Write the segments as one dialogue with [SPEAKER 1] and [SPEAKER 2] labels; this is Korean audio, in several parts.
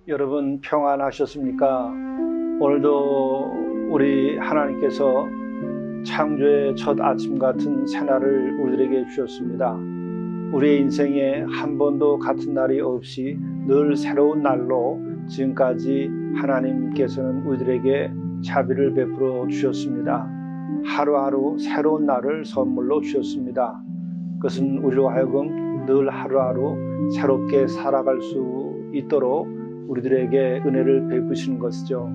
[SPEAKER 1] 여러분 평안하셨습니까? 오늘도 우리 하나님께서 창조의 첫 아침 같은 새날을 우리들에게 주셨습니다. 우리의 인생에 한 번도 같은 날이 없이 늘 새로운 날로 지금까지 하나님께서는 우리들에게 자비를 베풀어 주셨습니다. 하루하루 새로운 날을 선물로 주셨습니다. 그것은 우리로 하여금 늘 하루하루 새롭게 살아갈 수 있도록 우리들에게 은혜를 베푸시는 것이죠.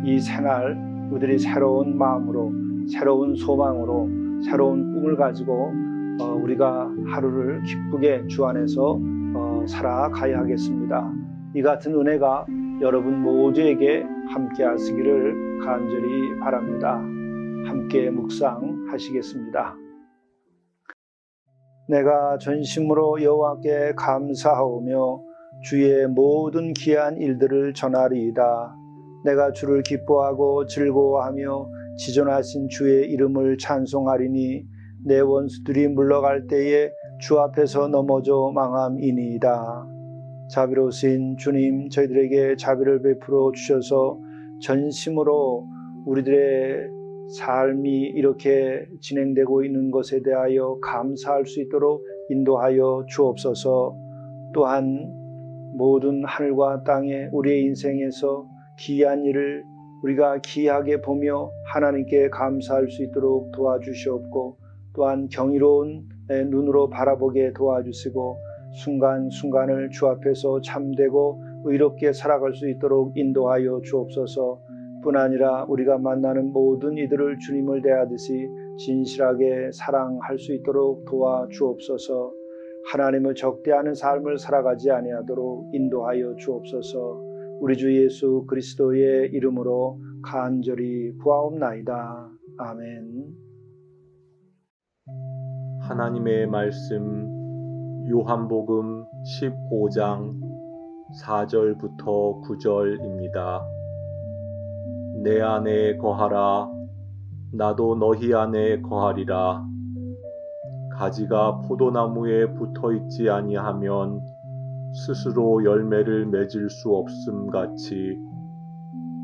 [SPEAKER 1] 이 새날 우리들이 새로운 마음으로, 새로운 소망으로, 새로운 꿈을 가지고 우리가 하루를 기쁘게 주 안에서 살아가야 하겠습니다. 이 같은 은혜가 여러분 모두에게 함께 하시기를 간절히 바랍니다. 함께 묵상하시겠습니다. 내가 전심으로 여호와께 감사하오며 주의 모든 귀한 일들을 전하리이다. 내가 주를 기뻐하고 즐거워하며 지존하신 주의 이름을 찬송하리니 내 원수들이 물러갈 때에 주 앞에서 넘어져 망함이니이다. 자비로우신 주님, 저희들에게 자비를 베풀어 주셔서 전심으로 우리들의 삶이 이렇게 진행되고 있는 것에 대하여 감사할 수 있도록 인도하여 주옵소서. 또한 모든 하늘과 땅에 우리의 인생에서 귀한 일을 우리가 귀하게 보며 하나님께 감사할 수 있도록 도와주시옵고, 또한 경이로운 눈으로 바라보게 도와주시고 순간순간을 주 앞에서 참되고 의롭게 살아갈 수 있도록 인도하여 주옵소서. 뿐 아니라 우리가 만나는 모든 이들을 주님을 대하듯이 진실하게 사랑할 수 있도록 도와주옵소서. 하나님을 적대하는 삶을 살아가지 아니하도록 인도하여 주옵소서. 우리 주 예수 그리스도의 이름으로 간절히 구하옵나이다. 아멘.
[SPEAKER 2] 하나님의 말씀 요한복음 15장 4절부터 9절입니다. 내 안에 거하라. 나도 너희 안에 거하리라. 가지가 포도나무에 붙어있지 아니하면 스스로 열매를 맺을 수 없음 같이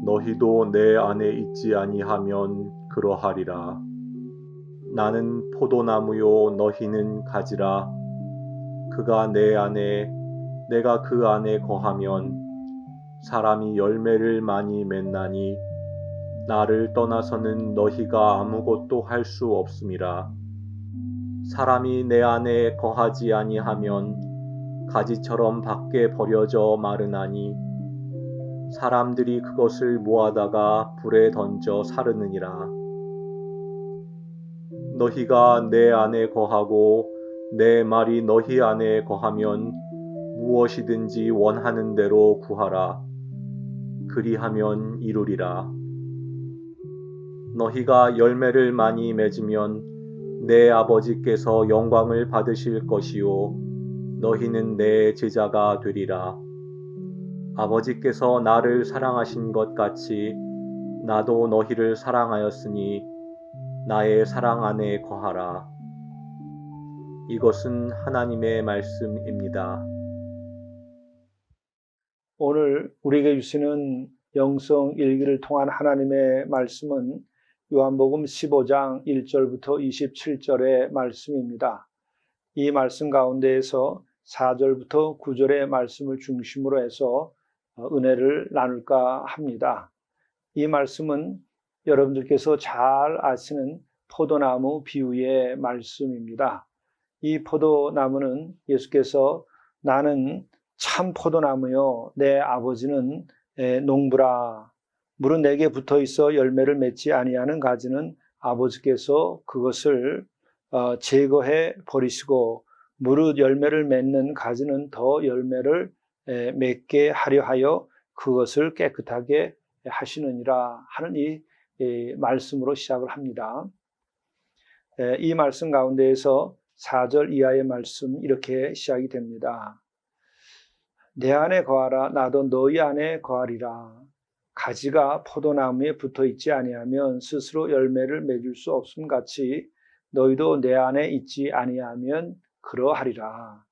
[SPEAKER 2] 너희도 내 안에 있지 아니하면 그러하리라. 나는 포도나무요 너희는 가지라. 그가 내 안에 내가 그 안에 거하면 사람이 열매를 많이 맺나니 나를 떠나서는 너희가 아무것도 할 수 없음이라. 사람이 내 안에 거하지 아니하면 가지처럼 밖에 버려져 마르나니 사람들이 그것을 모아다가 불에 던져 사르느니라. 너희가 내 안에 거하고 내 말이 너희 안에 거하면 무엇이든지 원하는 대로 구하라. 그리하면 이루리라. 너희가 열매를 많이 맺으면 내 아버지께서 영광을 받으실 것이요 너희는 내 제자가 되리라. 아버지께서 나를 사랑하신 것 같이 나도 너희를 사랑하였으니 나의 사랑 안에 거하라. 이것은 하나님의 말씀입니다.
[SPEAKER 1] 오늘 우리에게 주시는 영성 일기를 통한 하나님의 말씀은 요한복음 15장 1절부터 27절의 말씀입니다. 이 말씀 가운데에서 4절부터 9절의 말씀을 중심으로 해서 은혜를 나눌까 합니다. 이 말씀은 여러분들께서 잘 아시는 포도나무 비유의 말씀입니다. 이 포도나무는 예수께서 나는 참 포도나무요 내 아버지는 농부라. 물은 내게 붙어 있어 열매를 맺지 아니하는 가지는 아버지께서 그것을 제거해 버리시고 무릇 열매를 맺는 가지는 더 열매를 맺게 하려 하여 그것을 깨끗하게 하시느니라 하는 이 말씀으로 시작을 합니다. 이 말씀 가운데에서 4절 이하의 말씀 이렇게 시작이 됩니다. 내 안에 거하라 나도 너희 안에 거하리라. 가지가 포도나무에 붙어 있지 아니하면 스스로 열매를 맺을 수 없음 같이 너희도 내 안에 있지 아니하면 그러하리라.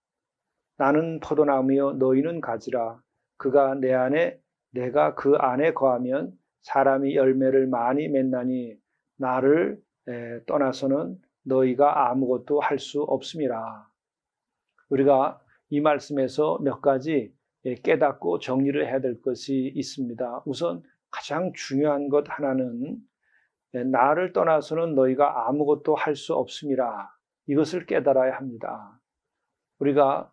[SPEAKER 1] 나는 포도나무요 너희는 가지라. 그가 내 안에 내가 그 안에 거하면 사람이 열매를 많이 맺나니 나를 떠나서는 너희가 아무것도 할 수 없음이라. 우리가 이 말씀에서 몇 가지 깨닫고 정리를 해야 될 것이 있습니다. 우선 가장 중요한 것 하나는 나를 떠나서는 너희가 아무것도 할 수 없음이라. 이것을 깨달아야 합니다. 우리가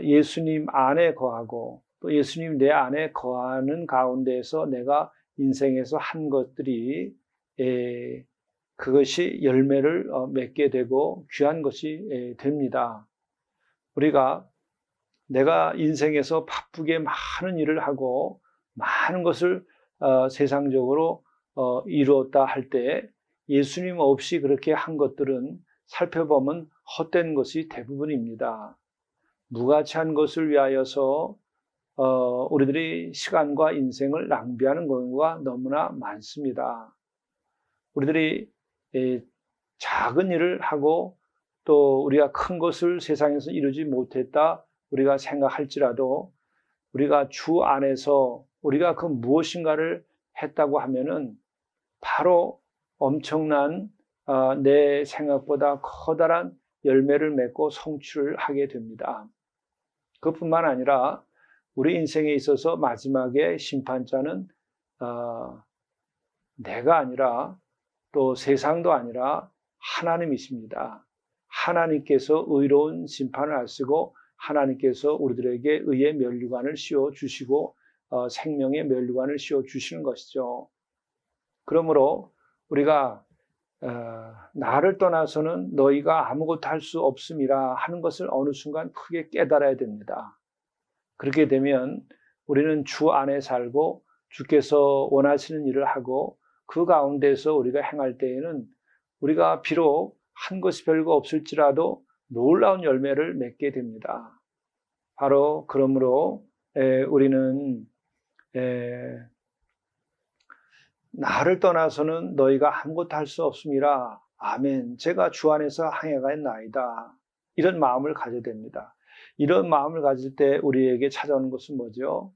[SPEAKER 1] 예수님 안에 거하고 또 예수님 내 안에 거하는 가운데에서 내가 인생에서 한 것들이 그것이 열매를 맺게 되고 귀한 것이 됩니다. 우리가 내가 인생에서 바쁘게 많은 일을 하고 많은 것을 세상적으로 이루었다 할 때 예수님 없이 그렇게 한 것들은 살펴보면 헛된 것이 대부분입니다. 무가치한 것을 위하여서 우리들이 시간과 인생을 낭비하는 경우가 너무나 많습니다. 우리들이 작은 일을 하고 또 우리가 큰 것을 세상에서 이루지 못했다 우리가 생각할지라도 우리가 주 안에서 우리가 그 무엇인가를 했다고 하면은 바로 엄청난 내 생각보다 커다란 열매를 맺고 성취를 하게 됩니다. 그뿐만 아니라 우리 인생에 있어서 마지막에 심판자는 내가 아니라 또 세상도 아니라 하나님이십니다. 하나님께서 의로운 심판을 하시고 하나님께서 우리들에게 의의 면류관을 씌워주시고 생명의 면류관을 씌워주시는 것이죠. 그러므로 우리가 나를 떠나서는 너희가 아무것도 할 수 없음이라 하는 것을 어느 순간 크게 깨달아야 됩니다. 그렇게 되면 우리는 주 안에 살고 주께서 원하시는 일을 하고 그 가운데서 우리가 행할 때에는 우리가 비록 한 것이 별거 없을지라도 놀라운 열매를 맺게 됩니다. 바로 그러므로 우리는 나를 떠나서는 너희가 아무것도 할 수 없음이라. 아멘. 제가 주 안에서 항해가있나이다. 이런 마음을 가져야 됩니다. 이런 마음을 가질 때 우리에게 찾아오는 것은 뭐죠?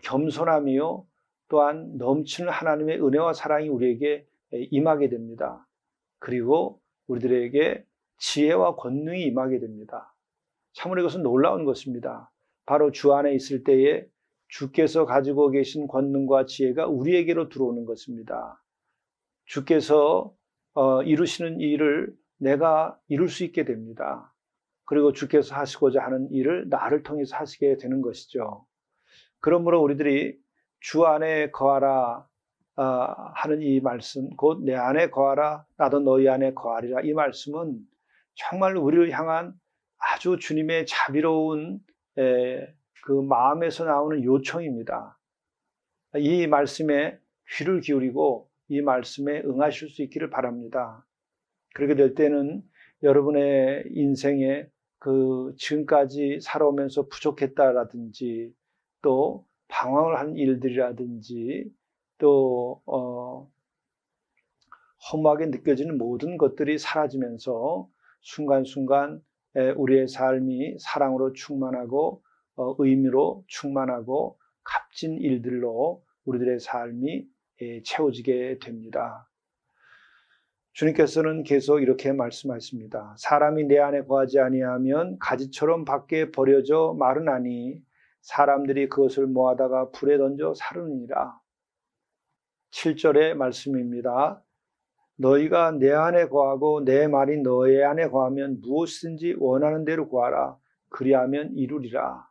[SPEAKER 1] 겸손함이요. 또한 넘치는 하나님의 은혜와 사랑이 우리에게 임하게 됩니다. 그리고 우리들에게 지혜와 권능이 임하게 됩니다. 참으로 이것은 놀라운 것입니다. 바로 주 안에 있을 때에 주께서 가지고 계신 권능과 지혜가 우리에게로 들어오는 것입니다. 주께서 이루시는 일을 내가 이룰 수 있게 됩니다. 그리고 주께서 하시고자 하는 일을 나를 통해서 하시게 되는 것이죠. 그러므로 우리들이 주 안에 거하라 하는 이 말씀, 곧 내 안에 거하라 나도 너희 안에 거하리라, 이 말씀은 정말 우리를 향한 아주 주님의 자비로운 그 마음에서 나오는 요청입니다. 이 말씀에 귀를 기울이고 이 말씀에 응하실 수 있기를 바랍니다. 그렇게 될 때는 여러분의 인생에 그 지금까지 살아오면서 부족했다라든지 또 방황을 한 일들이라든지 또 허무하게 느껴지는 모든 것들이 사라지면서 순간순간 우리의 삶이 사랑으로 충만하고 의미로 충만하고 값진 일들로 우리들의 삶이 채워지게 됩니다. 주님께서는 계속 이렇게 말씀하십니다. 사람이 내 안에 거하지 아니하면 가지처럼 밖에 버려져 마르나니 사람들이 그것을 모아다가 불에 던져 사르느니라. 7절의 말씀입니다. 너희가 내 안에 거하고 내 말이 너희 안에 거하면 무엇이든지 원하는 대로 구하라. 그리하면 이루리라.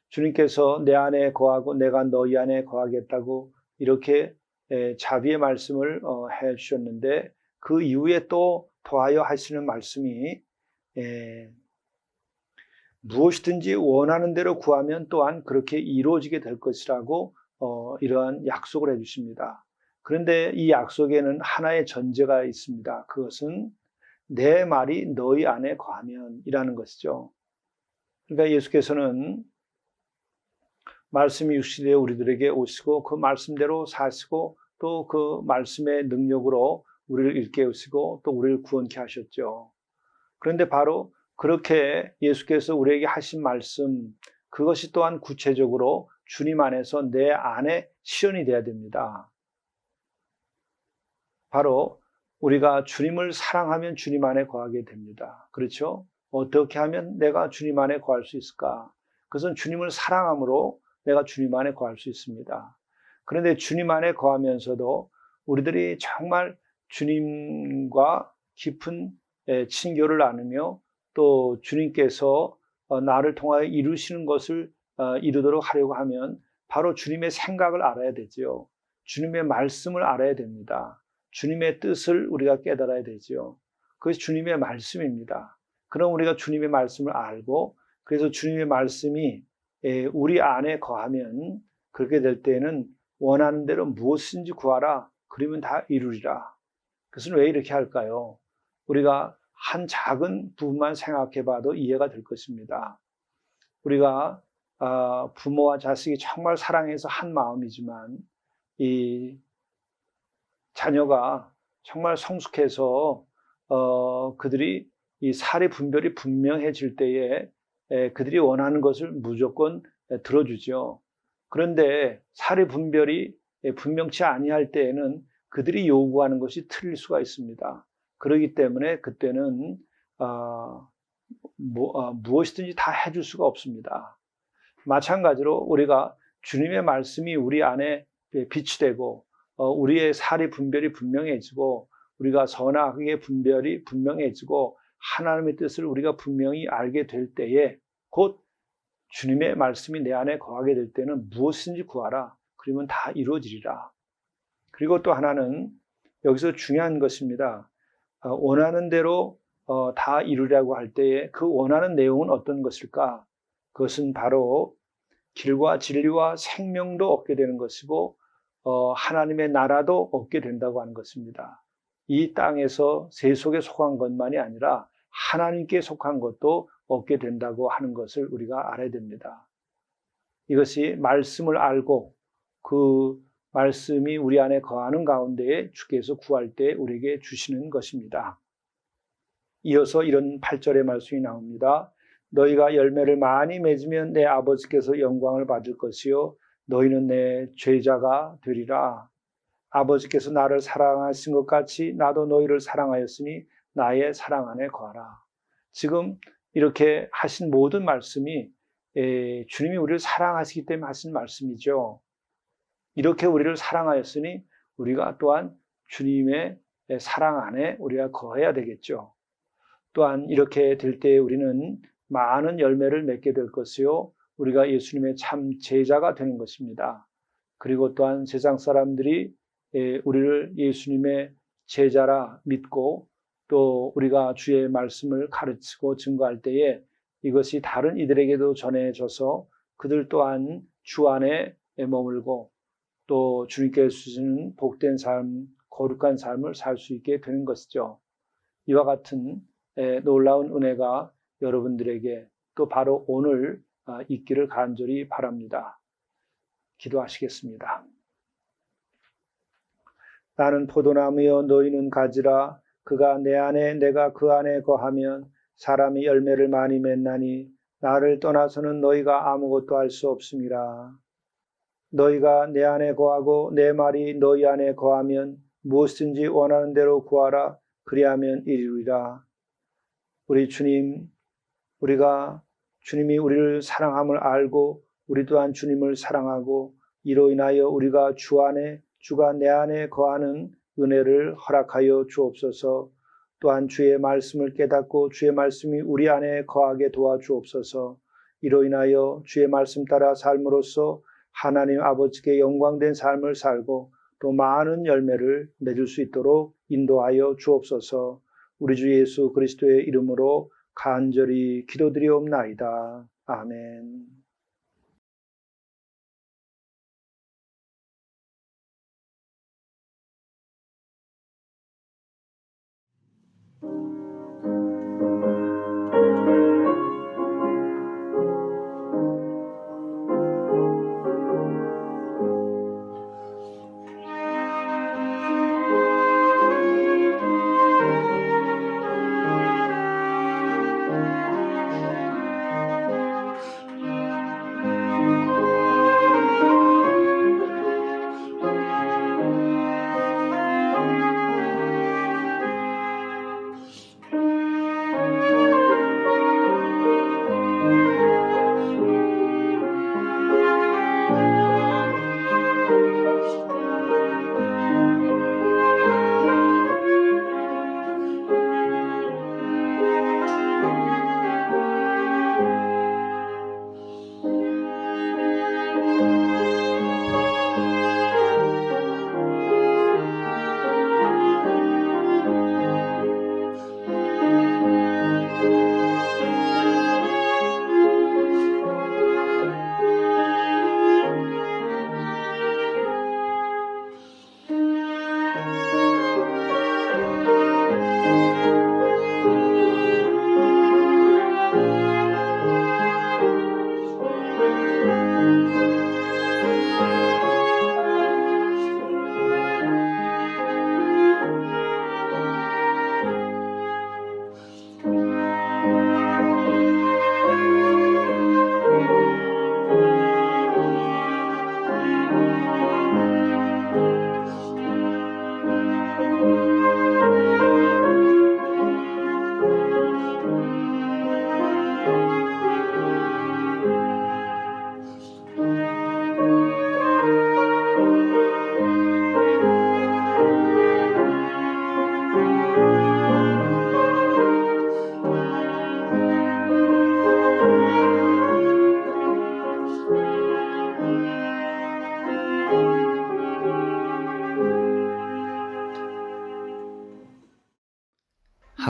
[SPEAKER 1] 주님께서 내 안에 거하고 내가 너희 안에 거하겠다고 이렇게 자비의 말씀을 해 주셨는데 그 이후에 또 더하여 하시는 말씀이 무엇이든지 원하는 대로 구하면 또한 그렇게 이루어지게 될 것이라고 이러한 약속을 해주십니다. 그런데 이 약속에는 하나의 전제가 있습니다. 그것은 내 말이 너희 안에 거하면 이라는 것이죠. 그러니까 예수께서는 말씀이 육신에 우리들에게 오시고 그 말씀대로 사시고 또 그 말씀의 능력으로 우리를 일깨우시고 또 우리를 구원케 하셨죠. 그런데 바로 그렇게 예수께서 우리에게 하신 말씀, 그것이 또한 구체적으로 주님 안에서 내 안에 실현이 돼야 됩니다. 바로 우리가 주님을 사랑하면 주님 안에 거하게 됩니다. 그렇죠? 어떻게 하면 내가 주님 안에 거할 수 있을까? 그것은 주님을 사랑함으로 내가 주님 안에 거할 수 있습니다. 그런데 주님 안에 거하면서도 우리들이 정말 주님과 깊은 친교를 나누며 또 주님께서 나를 통하여 이루시는 것을 이루도록 하려고 하면 바로 주님의 생각을 알아야 되죠. 주님의 말씀을 알아야 됩니다. 주님의 뜻을 우리가 깨달아야 되죠. 그것이 주님의 말씀입니다. 그럼 우리가 주님의 말씀을 알고 그래서 주님의 말씀이 우리 안에 거하면 그렇게 될 때에는 원하는 대로 무엇인지 구하라. 그러면 다 이루리라. 그것은 왜 이렇게 할까요? 우리가 한 작은 부분만 생각해 봐도 이해가 될 것입니다. 우리가 부모와 자식이 정말 사랑해서 한 마음이지만 이 자녀가 정말 성숙해서 그들이 이 사리 분별이 분명해질 때에 그들이 원하는 것을 무조건 들어주죠. 그런데 사리 분별이 분명치 아니할 때에는 그들이 요구하는 것이 틀릴 수가 있습니다. 그렇기 때문에 그때는 무엇이든지 다 해줄 수가 없습니다. 마찬가지로 우리가 주님의 말씀이 우리 안에 빛이 되고 우리의 사리 분별이 분명해지고 우리가 선악 악의 분별이 분명해지고 하나님의 뜻을 우리가 분명히 알게 될 때에 곧 주님의 말씀이 내 안에 거하게 될 때는 무엇인지 구하라. 그러면 다 이루어지리라. 그리고 또 하나는 여기서 중요한 것입니다. 원하는 대로 다 이루려고 할 때에 그 원하는 내용은 어떤 것일까? 그것은 바로 길과 진리와 생명도 얻게 되는 것이고 하나님의 나라도 얻게 된다고 하는 것입니다. 이 땅에서 세속에 속한 것만이 아니라 하나님께 속한 것도 얻게 된다고 하는 것을 우리가 알아야 됩니다. 이것이 말씀을 알고 그 말씀이 우리 안에 거하는 가운데에 주께서 구할 때 우리에게 주시는 것입니다. 이어서 이런 8절의 말씀이 나옵니다. 너희가 열매를 많이 맺으면 내 아버지께서 영광을 받을 것이요 너희는 내 제자가 되리라. 아버지께서 나를 사랑하신 것 같이 나도 너희를 사랑하였으니 나의 사랑 안에 거하라. 지금 이렇게 하신 모든 말씀이 주님이 우리를 사랑하시기 때문에 하신 말씀이죠. 이렇게 우리를 사랑하였으니 우리가 또한 주님의 사랑 안에 우리가 거해야 되겠죠. 또한 이렇게 될 때 우리는 많은 열매를 맺게 될 것이요 우리가 예수님의 참 제자가 되는 것입니다. 그리고 또한 세상 사람들이 우리를 예수님의 제자라 믿고 또 우리가 주의 말씀을 가르치고 증거할 때에 이것이 다른 이들에게도 전해져서 그들 또한 주 안에 머물고 또 주님께서 주시는 복된 삶, 거룩한 삶을 살 수 있게 되는 것이죠. 이와 같은 놀라운 은혜가 여러분들에게 또 바로 오늘 있기를 간절히 바랍니다. 기도하시겠습니다. 나는 포도나무여 너희는 가지라. 그가 내 안에 내가 그 안에 거하면 사람이 열매를 많이 맺나니 나를 떠나서는 너희가 아무것도 할 수 없음이라. 너희가 내 안에 거하고 내 말이 너희 안에 거하면 무엇이든지 원하는 대로 구하라. 그리하면 이루리라. 우리 주님, 우리가 주님이 우리를 사랑함을 알고 우리 또한 주님을 사랑하고 이로 인하여 우리가 주 안에 주가 내 안에 거하는 은혜를 허락하여 주옵소서. 또한 주의 말씀을 깨닫고 주의 말씀이 우리 안에 거하게 도와주옵소서. 이로 인하여 주의 말씀 따라 삶으로써 하나님 아버지께 영광된 삶을 살고 또 많은 열매를 맺을 수 있도록 인도하여 주옵소서. 우리 주 예수 그리스도의 이름으로 간절히 기도드리옵나이다. 아멘.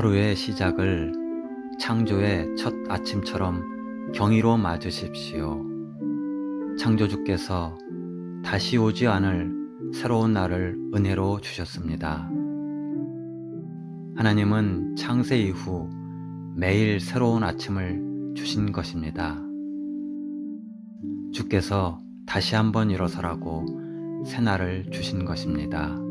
[SPEAKER 3] 하루의 시작을 창조의 첫 아침처럼 경의로 맞으십시오. 창조주께서 다시 오지 않을 새로운 날을 은혜로 주셨습니다. 하나님은 창세 이후 매일 새로운 아침을 주신 것입니다. 주께서 다시 한번 일어서라고 새날을 주신 것입니다.